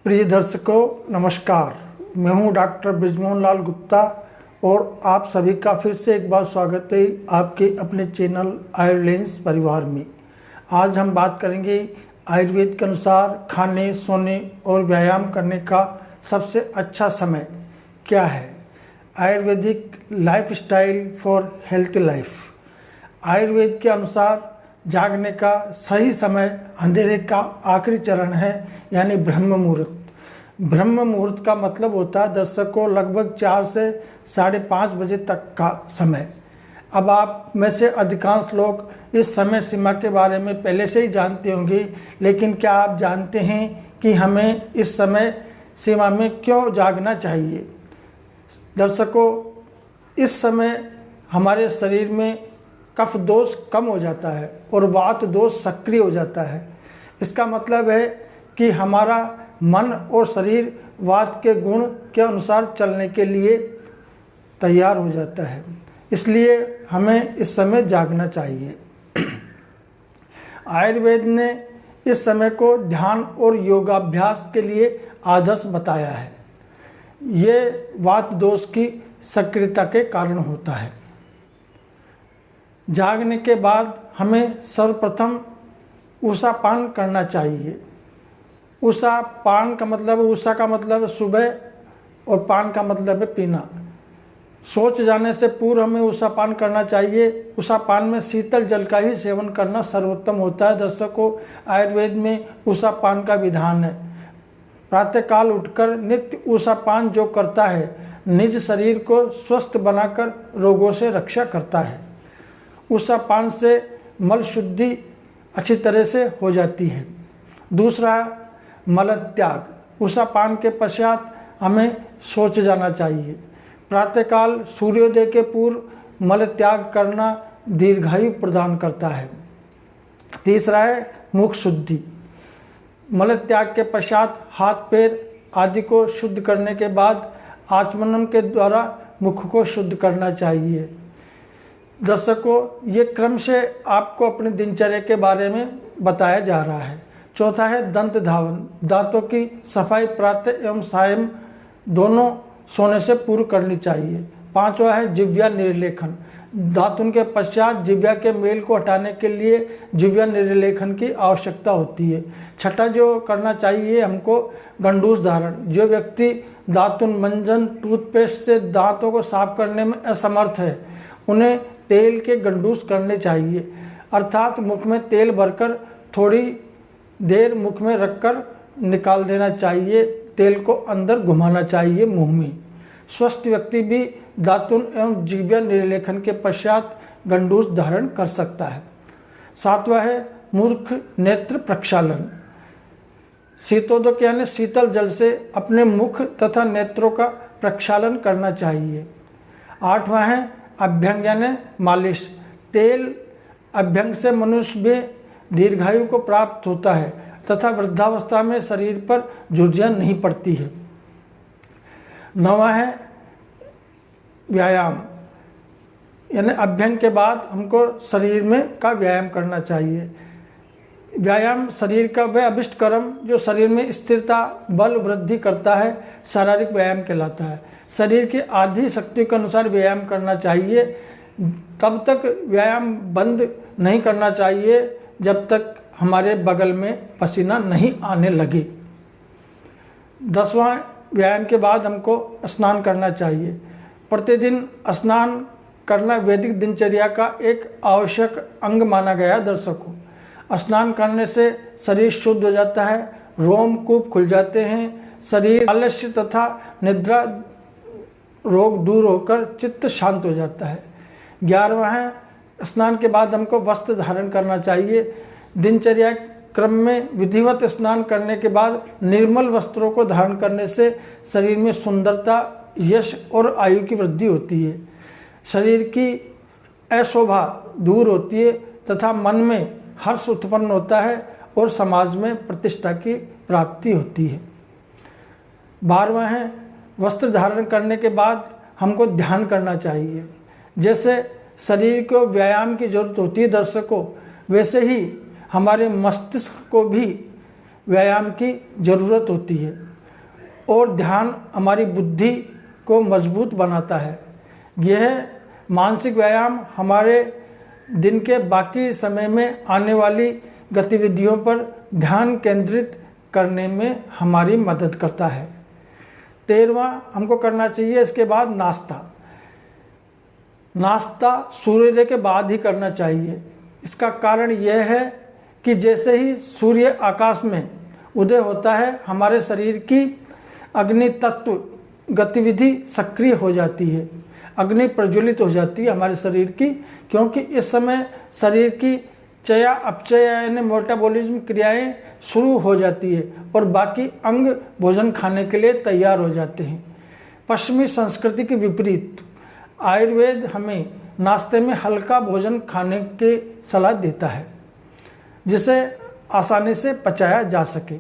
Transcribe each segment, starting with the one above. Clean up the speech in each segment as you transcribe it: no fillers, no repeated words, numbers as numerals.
प्रिय दर्शकों नमस्कार, मैं हूं डॉक्टर बृजमोहन लाल गुप्ता और आप सभी का फिर से एक बार स्वागत है आपके अपने चैनल आयुर्लेंस परिवार में। आज हम बात करेंगे आयुर्वेद के अनुसार खाने, सोने और व्यायाम करने का सबसे अच्छा समय क्या है। Ayurvedic lifestyle for healthy life. Ayurveda के अनुसार जागने का सही समय अंधेरे का आखिरी चरण है, यानी ब्रह्म मुहूर्त। ब्रह्म मुहूर्त का मतलब होता है दर्शकों लगभग 4 से 5:30 बजे तक का समय। अब आप में से अधिकांश लोग इस समय सीमा के बारे में पहले से ही जानते होंगे, लेकिन क्या आप जानते हैं कि हमें इस समय सीमा में क्यों जागना चाहिए। दर्शकों, इस समय हमारे शरीर में कफ दोष कम हो जाता है और वात दोष सक्रिय हो जाता है। इसका मतलब है कि हमारा मन और शरीर वात के गुण के अनुसार चलने के लिए तैयार हो जाता है, इसलिए हमें इस समय जागना चाहिए। आयुर्वेद ने इस समय को ध्यान और योगाभ्यास के लिए आदर्श बताया है। ये वात दोष की सक्रियता के कारण होता है। जागने के बाद हमें सर्वप्रथम ऊषा पान करना चाहिए। ऊषा पान का मतलब, ऊषा का मतलब सुबह और पान का मतलब है पीना। सोच जाने से पूर्व हमें ऊषा पान करना चाहिए। ऊषा पान में शीतल जल का ही सेवन करना सर्वोत्तम होता है। दर्शकों, आयुर्वेद में ऊषा पान का विधान है। प्रातःकाल उठकर नित्य ऊषा पान जो करता है, निज शरीर को स्वस्थ बनाकर रोगों से रक्षा करता है। ऊषा पान से मल शुद्धि अच्छी तरह से हो जाती है। दूसरा, मल त्याग। ऊषा पान के पश्चात हमें शौच जाना चाहिए। प्रातःकाल सूर्योदय के पूर्व मल त्याग करना दीर्घायु प्रदान करता है। तीसरा है मुख शुद्धि। मल त्याग के पश्चात हाथ पैर आदि को शुद्ध करने के बाद आचमनम के द्वारा मुख को शुद्ध करना चाहिए। दर्शकों, ये क्रम से आपको अपनी दिनचर्या के बारे में बताया जा रहा है। चौथा है दंत धावन। दांतों की सफाई प्रातः एवं सायं दोनों सोने से पूर्व करनी चाहिए। पांचवा है जिह्वा निर्लेखन। दातुन के पश्चात जिह्वा के मेल को हटाने के लिए जिह्वा निर्लेखन की आवश्यकता होती है। छठा जो करना चाहिए हमको, गंडूस धारण। जो व्यक्ति दातुन, मंजन, टूथपेस्ट से दांतों को साफ करने में असमर्थ है, उन्हें तेल के गंडूस करने चाहिए, अर्थात मुख में तेल भरकर थोड़ी देर मुख में रखकर निकाल देना चाहिए। तेल को अंदर घुमाना चाहिए मुंह में। स्वस्थ व्यक्ति भी दातुन एवं जिह्वा निर्लेखन के पश्चात गंडूस धारण कर सकता है। सातवां है मूर्ख नेत्र प्रक्षालन। शीतोदक यानी शीतल जल से अपने मुख तथा नेत्रों का प्रक्षालन करना चाहिए। आठवां है अभ्यंग यानी मालिश। तेल अभ्यंग से मनुष्य में दीर्घायु को प्राप्त होता है तथा वृद्धावस्था में शरीर पर झुर्रियां नहीं पड़ती है। नौवां है व्यायाम, यानी अभ्यंग के बाद हमको शरीर में का व्यायाम करना चाहिए। व्यायाम शरीर का वह अभिष्ट कर्म जो शरीर में स्थिरता, बल वृद्धि करता है, शारीरिक व्यायाम कहलाता है। शरीर की आधी शक्ति के अनुसार व्यायाम करना चाहिए। तब तक व्यायाम बंद नहीं करना चाहिए जब तक हमारे बगल में पसीना नहीं आने लगे। 10वां व्यायाम के बाद हमको स्नान करना चाहिए। प्रतिदिन स्नान करना वैदिक दिनचर्या का एक आवश्यक अंग माना गया। दर्शकों, स्नान करने से शरीर शुद्ध हो जाता है, रोमकूप खुल जाते हैं, शरीर आलस्य तथा निद्रा रोग दूर होकर चित्त शांत हो जाता है। 11वां है स्नान के बाद हमको वस्त्र धारण करना चाहिए। दिनचर्या क्रम में विधिवत स्नान करने के बाद निर्मल वस्त्रों को धारण करने से शरीर में सुंदरता, यश और आयु की वृद्धि होती है। शरीर की अशोभा दूर होती है तथा मन में हर्ष उत्पन्न होता है और समाज में प्रतिष्ठा की प्राप्ति होती है। 12वां है वस्त्र धारण करने के बाद हमको ध्यान करना चाहिए। जैसे शरीर को व्यायाम की जरूरत होती है दर्शकों, वैसे ही हमारे मस्तिष्क को भी व्यायाम की जरूरत होती है। और ध्यान हमारी बुद्धि को मजबूत बनाता है। यह मानसिक व्यायाम हमारे दिन के बाकी समय में आने वाली गतिविधियों पर ध्यान केंद्रित करने में हमारी मदद करता है। 13वां हमको करना चाहिए इसके बाद नाश्ता। नाश्ता सूर्योदय के बाद ही करना चाहिए। इसका कारण यह है कि जैसे ही सूर्य आकाश में उदय होता है हमारे शरीर की अग्नि तत्व गतिविधि सक्रिय हो जाती है, अग्नि प्रज्वलित हो जाती है हमारे शरीर की, क्योंकि इस समय शरीर की चय अपचय यानी मेटाबॉलिज्म क्रियाएं शुरू हो जाती है और बाकी अंग भोजन खाने के लिए तैयार हो जाते हैं। पश्चिमी संस्कृति के विपरीत आयुर्वेद हमें नाश्ते में हल्का भोजन खाने की सलाह देता है जिसे आसानी से पचाया जा सके।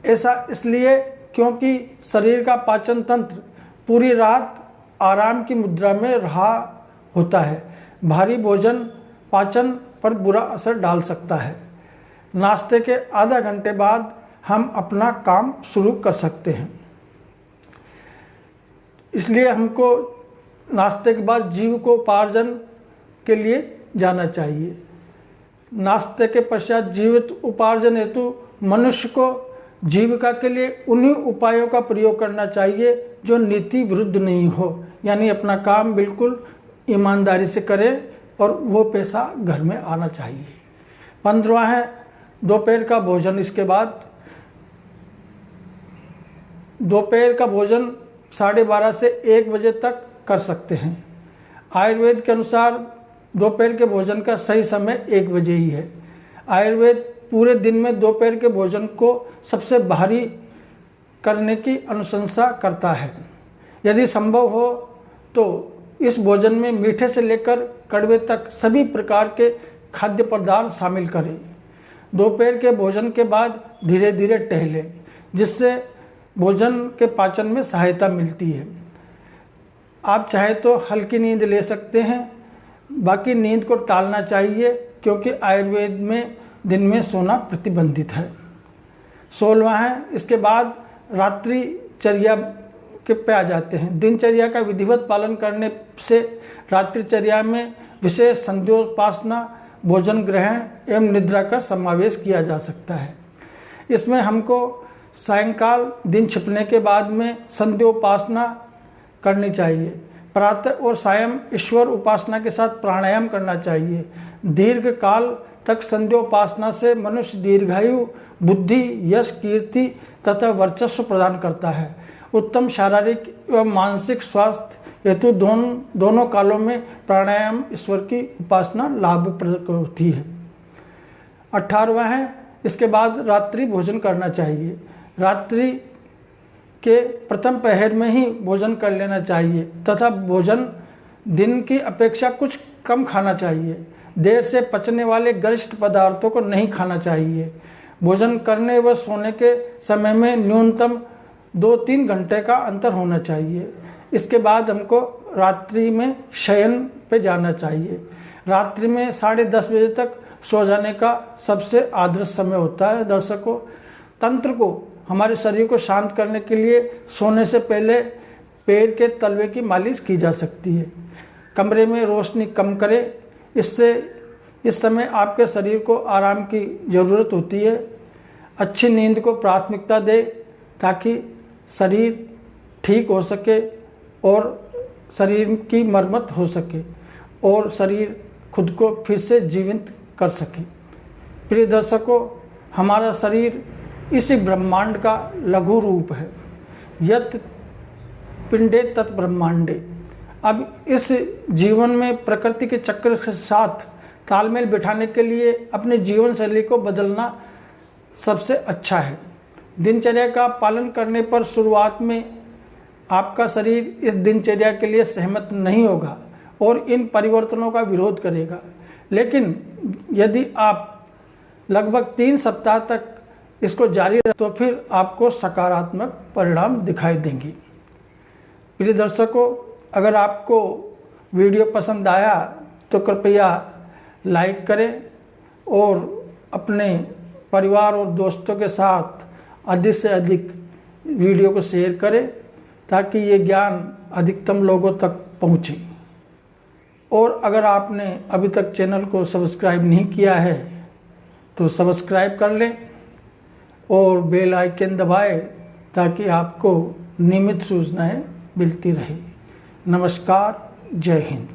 ऐसा इसलिए क्योंकि शरीर का पाचन तंत्र पूरी रात आराम की मुद्रा में रहा होता है। भारी भोजन पाचन पर बुरा असर डाल सकता है। नाश्ते के आधा घंटे बाद हम अपना काम शुरू कर सकते हैं। इसलिए हमको नाश्ते के बाद जीविकोपार्जन के लिए जाना चाहिए। नाश्ते के पश्चात जीवित उपार्जन हेतु मनुष्य को जीविका के लिए उन्हीं उपायों का प्रयोग करना चाहिए जो नीति विरुद्ध नहीं हो, यानी अपना काम बिल्कुल ईमानदारी से करे और वो पैसा घर में आना चाहिए। 15वां है दोपहर का भोजन। इसके बाद दोपहर का भोजन 12:30 से 1 बजे तक कर सकते हैं। आयुर्वेद के अनुसार दोपहर के भोजन का सही समय 1 बजे ही है। आयुर्वेद पूरे दिन में दोपहर के भोजन को सबसे भारी करने की अनुशंसा करता है। यदि संभव हो तो इस भोजन में मीठे से लेकर कड़वे तक सभी प्रकार के खाद्य पदार्थ शामिल करें। दोपहर के भोजन के बाद धीरे धीरे टहलें, जिससे भोजन के पाचन में सहायता मिलती है। आप चाहे तो हल्की नींद ले सकते हैं, बाकी नींद को टालना चाहिए क्योंकि आयुर्वेद में दिन में सोना प्रतिबंधित है। 16वां है इसके बाद रात्रिचर्या के पे आ जाते हैं। दिनचर्या का विधिवत पालन करने से रात्रिचर्या में विशेष संध्योपासना, भोजन ग्रहण एवं निद्रा का समावेश किया जा सकता है। इसमें हमको सायंकाल दिन छिपने के बाद में संध्योपासना करनी चाहिए। प्रातः और सायं ईश्वर उपासना के साथ प्राणायाम करना चाहिए। दीर्घ काल तक संध्योपासना से मनुष्य दीर्घायु, बुद्धि, यश, कीर्ति तथा वर्चस्व प्रदान करता है। उत्तम शारीरिक एवं मानसिक स्वास्थ्य हेतु दोनों कालों में प्राणायाम ईश्वर की उपासना लाभप्रद होती है। 18वां है इसके बाद रात्रि भोजन करना चाहिए। रात्रि के प्रथम पहर में ही भोजन कर लेना चाहिए तथा भोजन दिन की अपेक्षा कुछ कम खाना चाहिए। देर से पचने वाले गरिष्ठ पदार्थों को नहीं खाना चाहिए। भोजन करने व सोने के समय में न्यूनतम 2-3 घंटे का अंतर होना चाहिए। इसके बाद हमको रात्रि में शयन पे जाना चाहिए। रात्रि में 10:30 बजे तक सो जाने का सबसे आदर्श समय होता है। दर्शकों, तंत्र को हमारे शरीर को शांत करने के लिए सोने से पहले पैर के तलवे की मालिश की जा सकती है। कमरे में रोशनी कम करें, इससे इस समय आपके शरीर को आराम की ज़रूरत होती है। अच्छी नींद को प्राथमिकता दें ताकि शरीर ठीक हो सके और शरीर की मरम्मत हो सके और शरीर खुद को फिर से जीवित कर सके। प्रिय दर्शकों, हमारा शरीर इसी ब्रह्मांड का लघु रूप है। यत पिंडे तत् ब्रह्मांडे। अब इस जीवन में प्रकृति के चक्र के साथ तालमेल बिठाने के लिए अपने जीवन शैली को बदलना सबसे अच्छा है। दिनचर्या का पालन करने पर शुरुआत में आपका शरीर इस दिनचर्या के लिए सहमत नहीं होगा और इन परिवर्तनों का विरोध करेगा, लेकिन यदि आप लगभग 3 सप्ताह तक इसको जारी रखें तो फिर आपको सकारात्मक परिणाम दिखाई देंगे। प्रिय दर्शकों, अगर आपको वीडियो पसंद आया तो कृपया लाइक करें और अपने परिवार और दोस्तों के साथ अधिक से अधिक वीडियो को शेयर करें ताकि ये ज्ञान अधिकतम लोगों तक पहुँचे। और अगर आपने अभी तक चैनल को सब्सक्राइब नहीं किया है तो सब्सक्राइब कर लें और बेल आइकन दबाएं ताकि आपको नियमित सूचनाएं मिलती रहे। नमस्कार, जय हिंद।